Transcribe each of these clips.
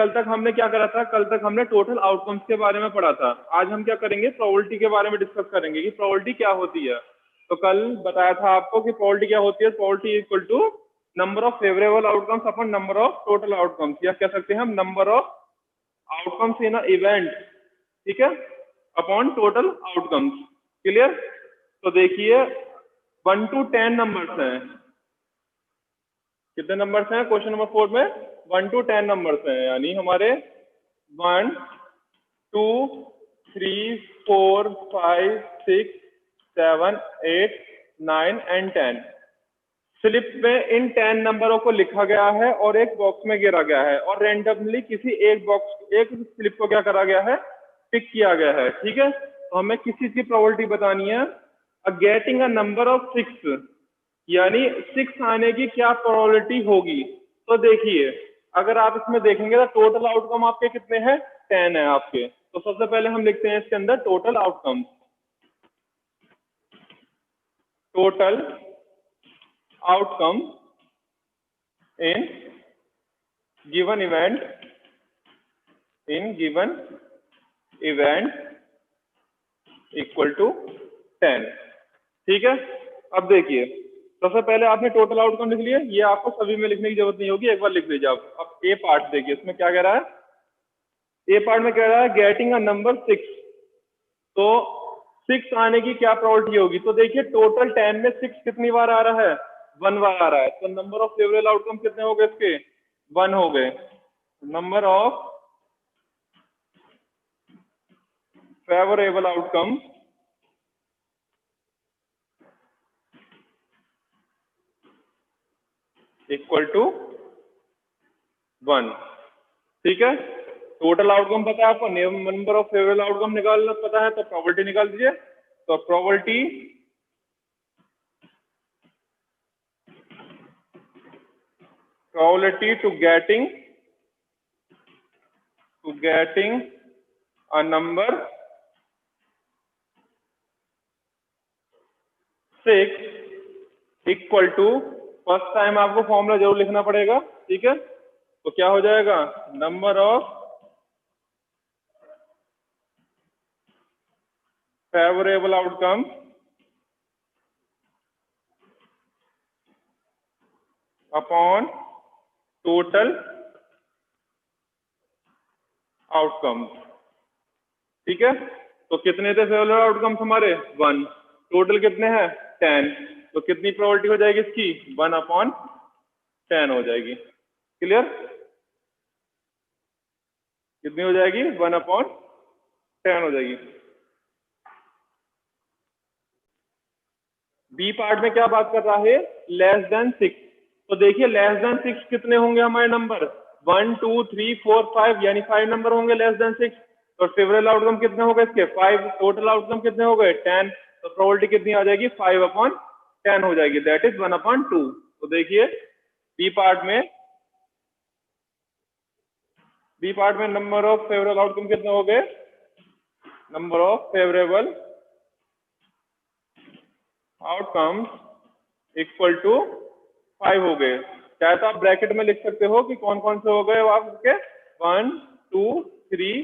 कल तक हमने क्या करा था, कल तक हमने टोटल आउटकम्स के बारे में पढ़ा था। आज हम क्या करेंगे, प्रोबेबिलिटी के बारे में डिस्कस करेंगे कि प्रोबेबिलिटी क्या होती है। तो कल बताया था आपको कि प्रोबेबिलिटी क्या होती है, probability equal to number of favourable outcomes upon number of total outcomes, या कह सकते हैं हम number of outcomes in a event, ठीक है, अपॉन टोटल आउटकम्स। क्लियर? तो देखिए 1 to 10 नंबर्स हैं। कितने नंबर्स हैं क्वेश्चन नंबर 4 में? 1 to 10 नंबर्स हैं, यानी हमारे 1 2 3 4 5 6 7 8 9 एंड 10। स्लिप में इन 10 नंबरों को लिखा गया है और एक बॉक्स में गिरा गया है, और रेंडमली किसी एक स्लिप को क्या करा गया है, टिक किया गया है। ठीक है, तो हमें किसी चीज की प्रोबेबिलिटी बतानी है, गेटिंग अ नंबर ऑफ 6, यानी 6 आने की क्या प्रोबेबिलिटी होगी। तो देखिए अगर आप इसमें देखेंगे तो टोटल आउटकम आपके कितने हैं, 10 है आपके। तो सबसे पहले हम लिखते हैं इसके अंदर total outcome, total outcome in given event, in given event equal to 10। ठीक है, अब देखिए सबसे पहले आपने टोटल आउटकम लिख लिया, ये आपको सभी में लिखने की जरूरत नहीं होगी, एक बार लिख लीजिए आप। अब ए पार्ट देखिए, इसमें क्या कह रहा है, ए पार्ट में कह रहा है गेटिंग अ नंबर 6, तो 6 आने की क्या प्रोबेबिलिटी होगी। तो देखिए टोटल 10 में 6 कितनी बार आ रहा है, 1 बार आ रहा है। तो नंबर ऑफ फेवरेबल आउटकम कितने हो गए इसके, 1 हो गए। Number of favourable outcome equal to 1। ठीक है, टोटल आउटकम पता है आपको, नंबर ऑफ फेवरेबल आउटकम निकालना पता है, तो प्रोबेबिलिटी निकाल दीजिए। तो probability to getting a number 6 equal to, first time आपको फॉर्मूला जरूर लिखना पड़ेगा। ठीक है, तो क्या हो जाएगा, number of favourable outcome upon total outcome. ठीक है, तो कितने थे फेवरेबल आउटकम्स हमारे, 1, टोटल कितने हैं 10, तो कितनी प्रोबेबिलिटी हो जाएगी इसकी, 1/10 हो जाएगी। क्लियर? कितनी हो जाएगी, 1/10 हो जाएगी। बी पार्ट में क्या बात कर रहा है, लेस देन 6। तो देखिए लेस देन 6 कितने होंगे हमारे नंबर, 1 2 3 4 5, यानी 5 नंबर होंगे लेस देन 6। तो फेवरेबल आउटकम कितने हो गए इसके, 5। टोटल आउटकम कितने हो गए, 10। तो प्रोबेबिलिटी कितनी आ जाएगी, 5/10 हो जाएगी, दैट इज 1/2। तो देखिए बी पार्ट में नंबर ऑफ फेवरेबल आउटकम कितने हो गए, number of favourable outcomes equal to 5 हो गए। चाहे तो आप ब्रैकेट में लिख सकते हो कि कौन कौन से हो गए आपके, 1 2 3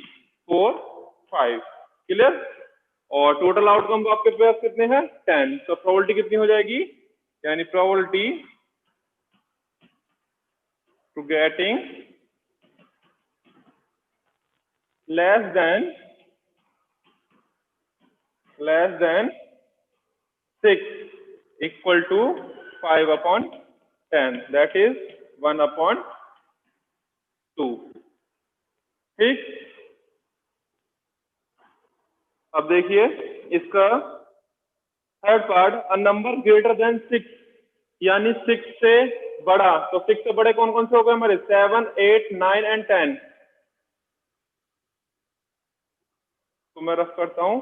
4 5। क्लियर? और टोटल आउटकम आपके पास कितने हैं, 10। तो प्रोबेबिलिटी कितनी हो जाएगी, यानी probability to getting less than 6 equal to 5/10, that is 1/2। ठीक, अब देखिए इसका third part, a number greater than 6, यानी 6 से बड़ा। तो 6 से बड़े कौन कौन से हो गए हमारे, 7 8 9 एंड 10। तो मैं रफ करता हूं,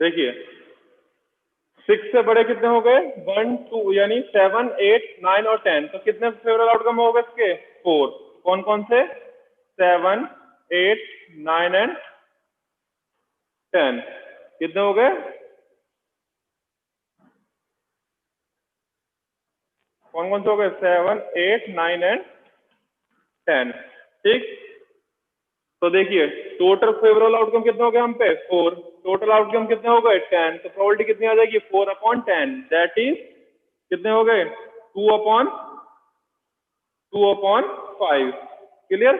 देखिए 6 से बड़े कितने हो गए, 1 2, यानी 7 8 9 और 10। तो कितने फेवरेबल आउटकम हो गए इसके, 4। कौन कौन से, 7 8 9 एंड 10। कितने हो गए, कौन कौन से हो गए? 7, 8, 9 एंड 10। ठीक, तो देखिए टोटल फेवरेबल आउटकम कितने हो गए हम पे? 4। टोटल आउटकम कितने हो गए? 10। तो प्रोबेबिलिटी कितनी आ जाएगी? 4/10, दैट इज कितने हो गए? 2/5। Clear?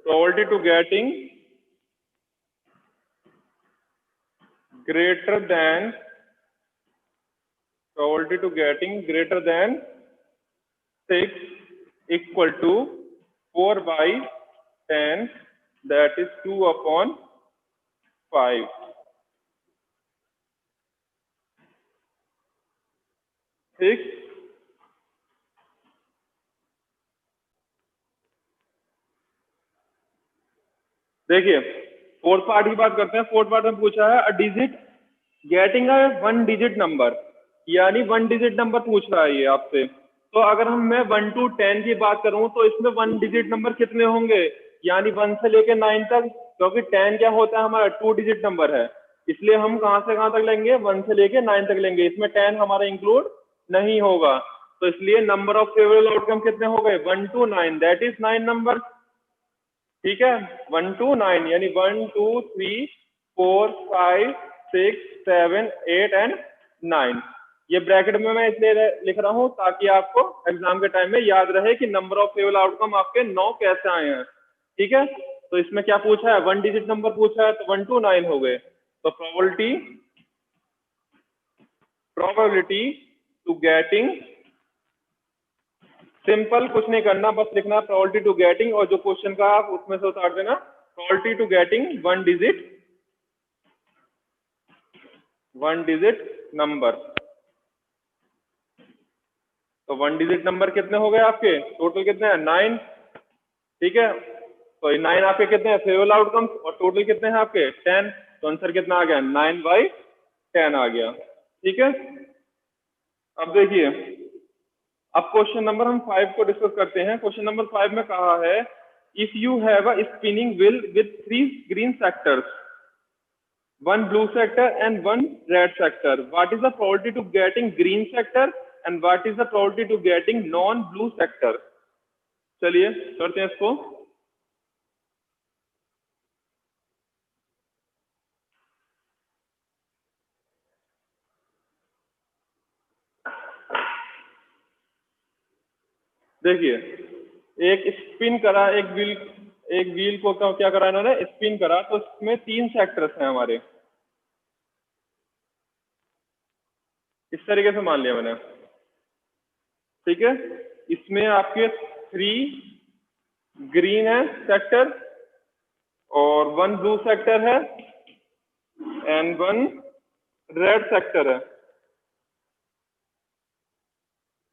Probability to getting greater than probability to getting greater than 6 equal to 4/10, that is 2/5। ठीक, देखिए फोर्थ पार्ट की बात करते हैं। फोर्थ पार्ट में पूछा है a digit getting a 1 digit number, यानी 1 डिजिट नंबर पूछ रहा है ये आपसे। तो अगर मैं 1 to 10 की बात करूं तो इसमें 1 डिजिट नंबर कितने होंगे? यानी 1 से लेके 9 तक, क्योंकि 10 क्या होता है हमारा? 2 डिजिट नंबर है, इसलिए हम कहां से कहां तक लेंगे? 1 से लेके 9 तक लेंगे। इसमें 10 हमारा इंक्लूड नहीं होगा, तो इसलिए नंबर ऑफ फेवरेबल आउटकम कितने हो गए? 1 to 9, दैट इज 9 नंबर। ठीक है, 1 to 9 यानी 1 2 3 4 5 6 7 8 एंड 9। ये ब्रैकेट में मैं इसलिए लिख रहा हूं ताकि आपको एग्जाम के टाइम में याद रहे कि नंबर ऑफ फेवरेबल आउटकम आपके 9 कैसे आए हैं। ठीक है, तो इसमें क्या पूछा है? 1 डिजिट नंबर पूछा है, तो 1 to 9 हो गए। तो प्रोबेबिलिटी टू गेटिंग, सिंपल कुछ नहीं करना, बस लिखना प्रोबेबिलिटी टू गेटिंग, और जो क्वेश्चन का आप उसमें से उतार देना probability to getting 1 digit number. तो 1 डिजिट नंबर कितने हो गए आपके? टोटल कितने हैं? 9। ठीक है, तो 9 आपके कितने हैं फेवरेबल आउटकम्स, और टोटल कितने हैं आपके? 10। तो आंसर कितना आ गया? 9/10 आ गया। ठीक है, अब देखिए, अब क्वेश्चन नंबर हम 5 को डिस्कस करते हैं। क्वेश्चन नंबर 5 में कहा है if you have a spinning wheel with 3 green sectors, 1 blue sector and 1 red sector, what is the probability to getting green sector and what is the probability to getting non blue sector? चलिए करते हैं इसको। देखिए एक spin करा, एक wheel को क्या करा इन्होंने? स्पिन करा, तो इसमें 3 सेक्टर्स हैं हमारे, इस तरीके से मान लिया मैंने। ठीक है, इसमें आपके 3 ग्रीन है सेक्टर, और 1 ब्लू सेक्टर है एंड 1 रेड सेक्टर है।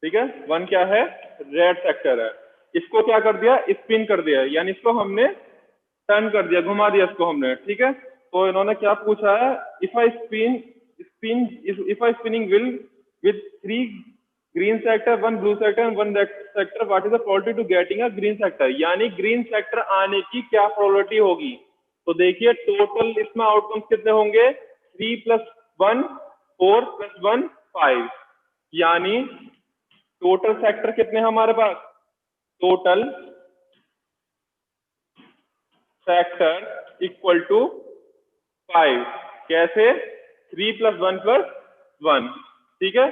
ठीक है, 1 क्या है? रेड सेक्टर है। इसको क्या कर दिया? स्पिन कर दिया, यानी इसको हमने टर्न कर दिया, घुमा दिया इसको हमने। ठीक है, तो इन्होंने क्या पूछा है? If I spinning wheel with 3 green sector, 1 blue sector and 1 red sector, what is the probability to getting a green sector? यानी ग्रीन सेक्टर आने की क्या प्रोबेबिलिटी होगी? तो देखिए टोटल इसमें आउटकम्स कितने होंगे? 3 + 1 4 + 1 5, यानी टोटल सेक्टर कितने हैं हमारे पास? Total sector equal to 5। कैसे? 3 + 1 + 1। ठीक है,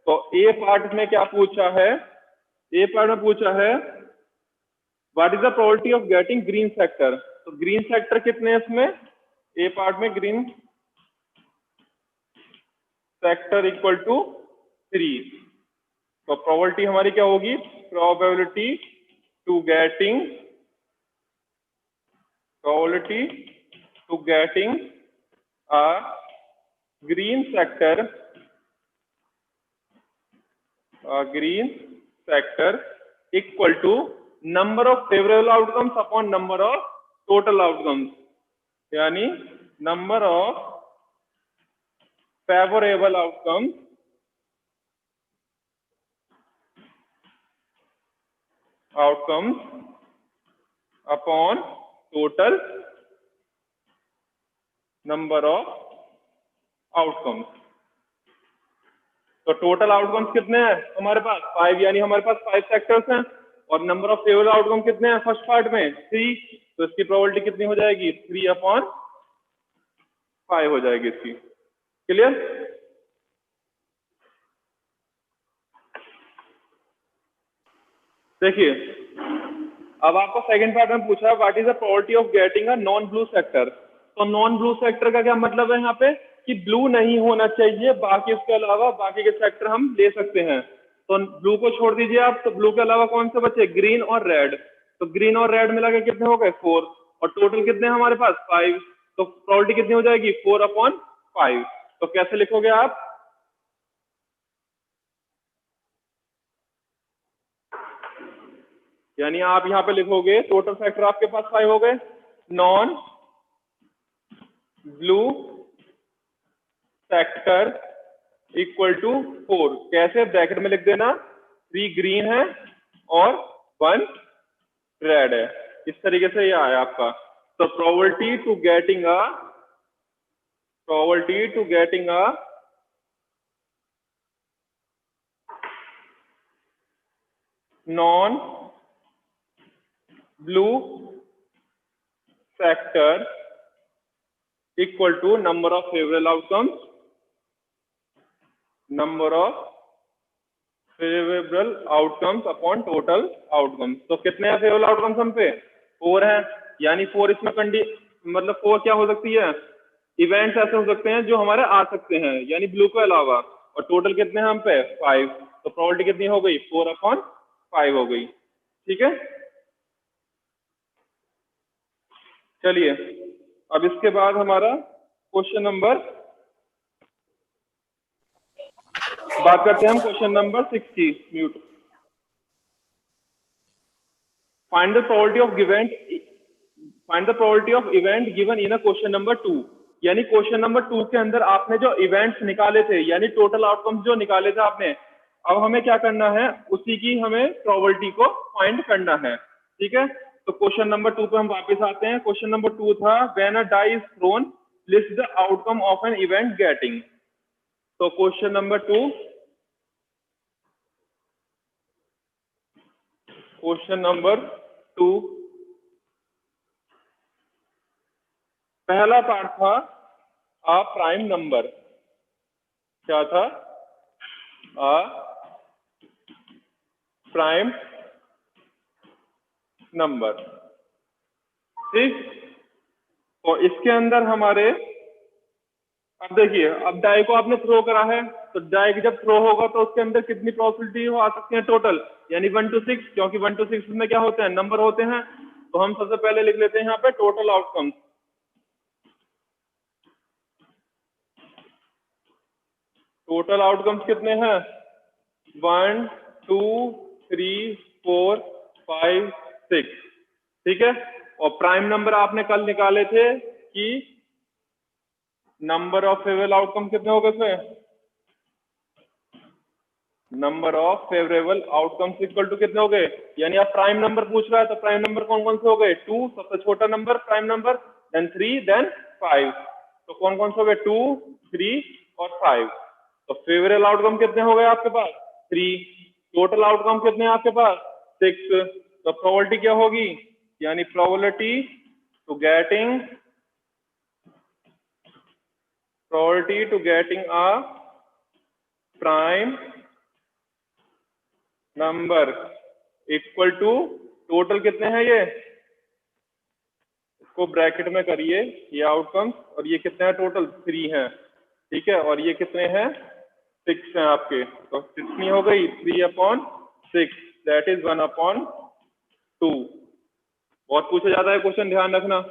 तो ए पार्ट में क्या पूछा है? ए पार्ट में पूछा है what is the probability of getting green sector. तो ग्रीन सेक्टर कितने हैं इसमें? ए पार्ट में ग्रीन सेक्टर इक्वल टू 3। तो प्रोबेबिलिटी हमारी क्या होगी? Probability to getting a green sector equal to number of favorable outcomes upon number of total outcomes, यानी number of favorable outcomes upon total number of outcomes। तो total outcomes कितने हैं हमारे पास 5, यानी हमारे पास 5 सेक्टर्स हैं और नंबर ऑफ फेवरेबल आउटकम कितने हैं फर्स्ट पार्ट में 3, तो इसकी प्रोबेबिलिटी कितनी हो जाएगी 3/5 हो जाएगी इसकी। क्लियर? देखिए अब आपको सेकंड पार्ट में पूछा what is the probability of getting a non blue sector. तो नॉन ब्लू सेक्टर का क्या मतलब है यहाँ पे कि ब्लू नहीं होना चाहिए, बाकी इसके अलावा बाकी के सेक्टर हम ले सकते हैं। तो ब्लू को छोड़ दीजिए आप, तो ब्लू के अलावा कौन से बचे ग्रीन और रेड। तो ग्रीन और रेड मिला के कितने हो गए 4 और टोटल कितने हमारे पास 5, तो प्रोबेबिलिटी कितनी हो जाएगी 4/5। तो कैसे लिखोगे आप, यानी आप यहाँ पे लिखोगे टोटल फैक्टर आपके पास 5 हो गए, non blue factor equal to 4। कैसे, ब्रैकेट में लिख देना 3 ग्रीन है और 1 रेड है। इस तरीके से ये आया आपका। तो probability to getting a non blue factor equal to number of favourable outcomes upon total outcomes. तो कितने हैं फेवरेबल आउटकम्स हम पे 4 है, यानी 4 इसमें मतलब 4 क्या हो सकती है, इवेंट्स ऐसे हो सकते हैं जो हमारे आ सकते हैं यानी ब्लू के अलावा, और टोटल कितने हैं हम पे 5। तो प्रोबेबिलिटी कितनी हो गई 4/5 हो गई। ठीक है, चलिए अब इसके बाद हमारा क्वेश्चन नंबर बात करते हैं हम question number 60। Mute. Find the probability of event given in a question number 2। यानी क्वेश्चन नंबर 2 के अंदर आपने जो इवेंट्स निकाले थे यानी टोटल आउटकम्स जो निकाले थे आपने, अब हमें क्या करना है उसी की हमें प्रोबेबिलिटी को फाइंड करना है। ठीक है, तो क्वेश्चन नंबर 2 पे हम वापस आते हैं। क्वेश्चन नंबर 2 था when a die is thrown list the outcome of an event getting. तो क्वेश्चन नंबर 2, पहला पार्ट था अ प्राइम नंबर। क्या था, अ प्राइम नंबर। ठीक, और इसके अंदर हमारे, अब देखिए अब डाई को आपने थ्रो करा है, तो डाई जब थ्रो होगा तो उसके अंदर कितनी प्रोबेबिलिटी हो आ सकती है टोटल, यानी 1 to 6, क्योंकि 1 to 6 में क्या होते हैं नंबर होते हैं। तो हम सबसे पहले लिख लेते हैं यहाँ पे टोटल आउटकम्स। टोटल आउटकम्स कितने हैं 1 2 3 4 5 6। ठीक है, और प्राइम नंबर आपने कल निकाले थे कि नंबर ऑफ फेवरेबल आउटकम कितने हो गए इसमें, number of favourable outcomes equal to कितने हो गए, यानी आप प्राइम नंबर पूछ रहा है तो प्राइम नंबर कौन कौन से हो गए 2 सबसे छोटा number prime number, then 3, then 5। तो कौन कौन से हो गए 2 3 और 5। तो फेवरेबल आउटकम कितने हो गए आपके पास 3, टोटल आउटकम कितने हैं आपके पास 6। तो प्रोबेबिलिटी क्या होगी, यानी probability to getting a prime number equal to total कितने हैं ये, इसको ब्रैकेट में करिए ये आउटकम्स, और ये कितने हैं टोटल 3 हैं। ठीक है, और ये कितने हैं 6 हैं आपके। तो कितनी हो गई 3/6, दैट इज 1/2। बहुत पूछा जाता है क्वेश्चन, ध्यान रखना।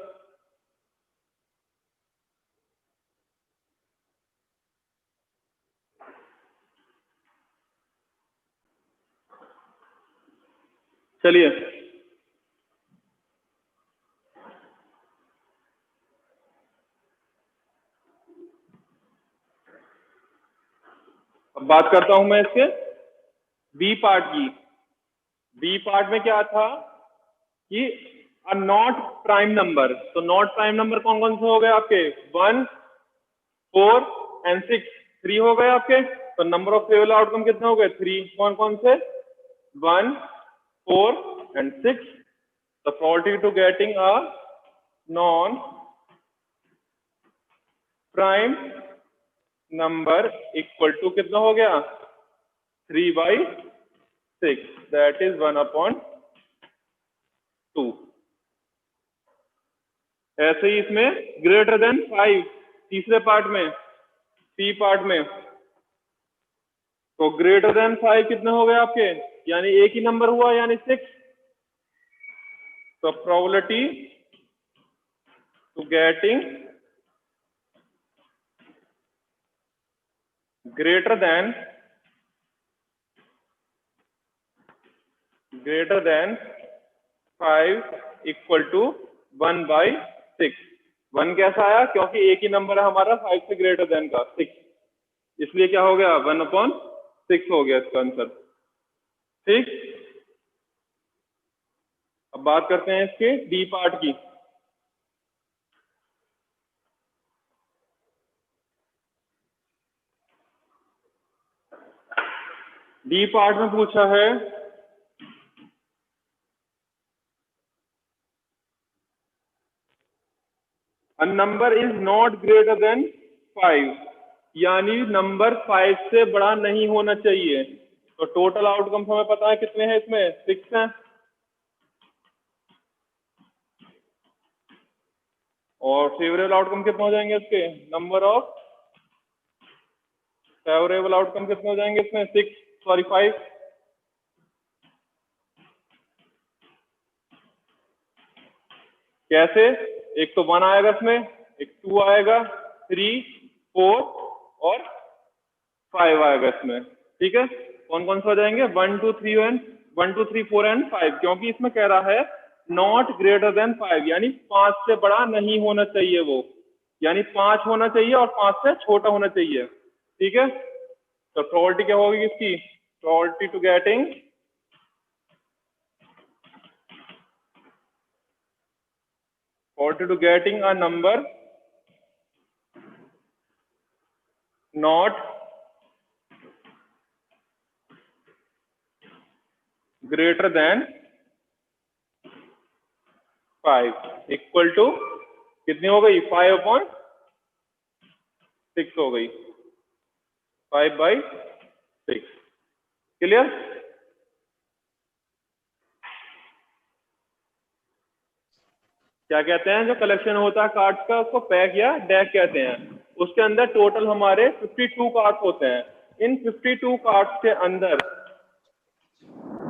चलिए अब बात करता हूं मैं इसके बी पार्ट की। बी पार्ट में क्या था कि अ नॉट प्राइम नंबर। तो नॉट प्राइम नंबर कौन कौन से हो गए आपके 1 4 एंड 6, 3 हो गए आपके। तो नंबर ऑफ फेवरेबल आउटकम कितने हो गए? 3। कौन कौन से? 1, 4 and 6. The probability to getting a non prime number equal to कितना हो गया? 3/6, that is 1/2. ऐसे ही इसमें ग्रेटर देन 5 तीसरे पार्ट में, सी पार्ट में, तो ग्रेटर देन 5 कितने हो गए आपके? यानी एक ही नंबर हुआ, यानी 6. तो probability to getting greater than 5 equal to 1/6. 1 कैसा आया? क्योंकि एक ही नंबर है हमारा 5 से ग्रेटर देन का 6, इसलिए क्या हो गया? 1/6 हो गया इसका आंसर। ठीक, अब बात करते हैं इसके डी पार्ट की। डी पार्ट में पूछा है a number is not greater than 5, यानी नंबर 5 से बड़ा नहीं होना चाहिए। तो टोटल आउटकम्स हमें पता है कितने हैं इसमें? 6 हैं। और फेवरेबल आउटकम कितने हो जाएंगे इसके? नंबर ऑफ फेवरेबल आउटकम कितने हो जाएंगे इसमें? 5। कैसे? एक तो 1 आएगा इसमें, एक 2 आएगा, 3, 4 और 5 आएगा इसमें। ठीक है, कौन कौन से हो जाएंगे? 1 2 3 4 एंड 5, क्योंकि इसमें कह रहा है नॉट ग्रेटर देन 5, यानी 5 से बड़ा नहीं होना चाहिए वो, यानी 5 होना चाहिए और 5 से छोटा होना चाहिए। ठीक है, तो प्रोबेबिलिटी क्या होगी इसकी? Probability to getting a number not greater than 5 equal to कितनी हो गई? 5/6 हो गई, 5/6। क्लियर? क्या कहते हैं जो कलेक्शन होता है कार्ड्स का, उसको पैक या डेक कहते हैं। उसके अंदर टोटल हमारे 52 कार्ड्स होते हैं। इन 52 कार्ड्स के अंदर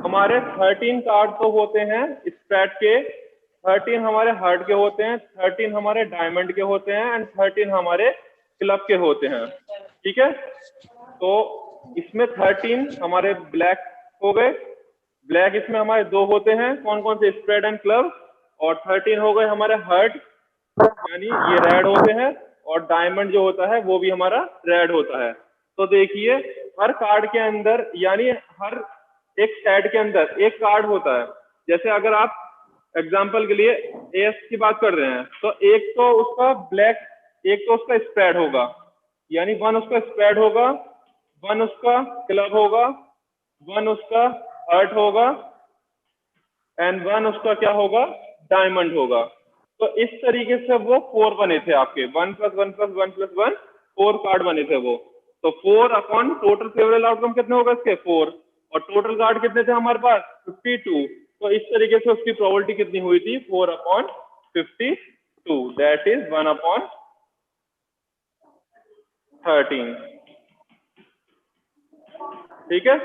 हमारे 13 कार्ड तो होते हैं स्प्रेड के, 13 हमारे हार्ट के होते हैं, 13 हमारे डायमंड के होते हैं एंड 13 हमारे क्लब के होते हैं। ठीक है, तो इसमें 13 हमारे ब्लैक हो गए। ब्लैक इसमें हमारे 2 होते हैं, कौन कौन से? Spread and club. और 13 हो गए हमारे हर्ट, यानी ये रेड होते हैं। और डायमंड जो होता है वो भी हमारा रेड होता है। तो देखिए हर कार्ड के अंदर, यानी हर एक सेट के अंदर एक कार्ड होता है। जैसे अगर आप एग्जांपल के लिए एस की बात कर रहे हैं, तो एक तो उसका ब्लैक, एक तो उसका स्प्रेड होगा, यानी 1 उसका स्प्रेड होगा, 1 उसका क्लब होगा, 1 उसका हर्ट होगा एंड 1 उसका क्या होगा? डायमंड होगा। तो इस तरीके से वो 4 बने थे आपके, 1 + 1 + 1 + 1 4 कार्ड बने थे वो। तो 4 अपॉन टोटल फेवरेबल आउटकम कितने होगा इसके? 4। और टोटल कार्ड कितने थे हमारे पास? 52। तो इस तरीके से उसकी प्रोबेबिलिटी कितनी हुई थी? 4/52, दैट इज 1/13। ठीक है,